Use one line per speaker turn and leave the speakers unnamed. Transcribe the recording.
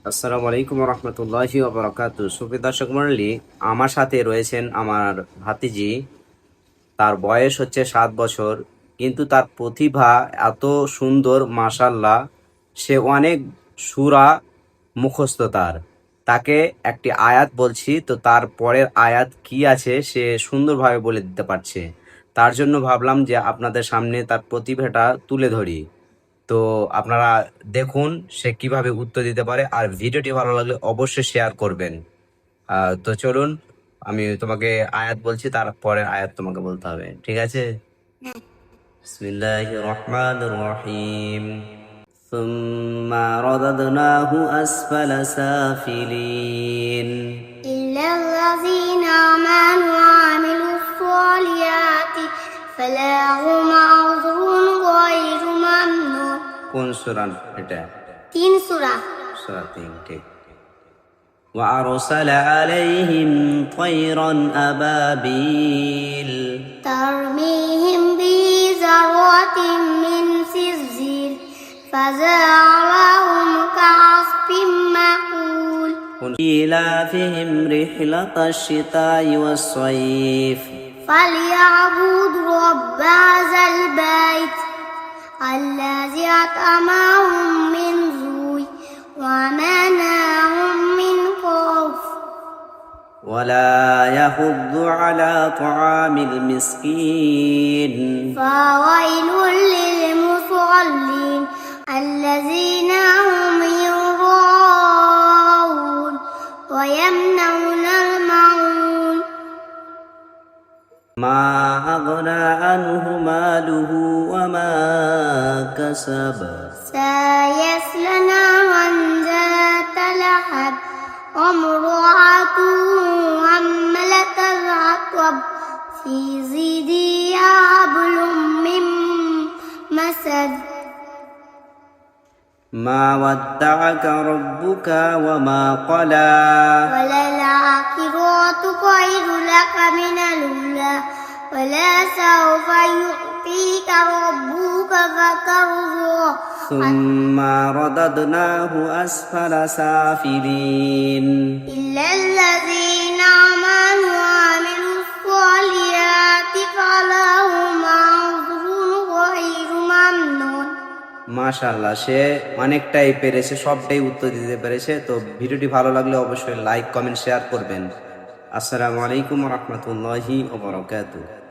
আসসালামু আলাইকুম রহমতুল্লাহি ওবরাকাতু। সুপ্রিয় দর্শক মণ্ডলী, আমার সাথে রয়েছেন আমার ভাতিজি। তার বয়স হচ্ছে 7 বছর, কিন্তু তার প্রতিভা এত সুন্দর, মাশাল্লাহ। সে অনেক সূরা মুখস্থ তার। তাকে একটি আয়াত বলছি, তো তার পরের আয়াত কি আছে সে সুন্দরভাবে বলে দিতে পারছে। তার জন্য ভাবলাম যে আপনাদের সামনে তার প্রতিভাটা তুলে ধরি। তো আপনারা দেখুন সে কিভাবে উত্তর দিতে পারে, আর ভিডিওটি ভালো লাগলে অবশ্যই শেয়ার করবেন। তো চলুন, আমি তোমাকে আয়াত বলছি, তারপরে আয়াত তোমাকে বলতে হবে, ঠিক আছে? বিসমিল্লাহির রহমানির রহিম। ثم رددناه أسفل سافلين
إلا الذين آمنوا وعملوا الصالحات فلهم أجر غير ممنون।
কোন সূরা এটা?
3 সূরা।
সূরা 3, ঠিক। وأرسل عليهم طيرا أبابيل
ترميهم بحجارة من سجيل فجعلهم كعصف مأكول.
إيلافهم رحلة الشتاء والصيف
فليعبدوا رب هذا البيت الذي أطعمهم من جوع وآمنهم من خوف.
ولا يحض على طعام المسكين
فويل للمصلين الذين هم يراءون ويمنعون الماعون.
ما أغنى عنه ماله وما كسب
سيصلى نارا ذات لهب وامرأته حمالة الحطب في جيدها حبل من مسد.
ما ودعك ربك وما قلى
وللآخرة خير لك من الأولى ولسوف يعطيك ربك فترضى.
ثم رددناه أسفل سافلين
إلا الذين آمنوا وعملوا الصالحات فلهم أجر غير ممنون.
মাশাআল্লাহ, সে অনেকটাই পেরেছে, সবটাই উত্তর দিতে পেরেছে। তো ভিডিওটি ভালো লাগলে অবশ্যই লাইক, কমেন্ট, শেয়ার করবেন। আসসালামু আলাইকুম রহমতুল্লাহি ওয়া বারাকাতুহু।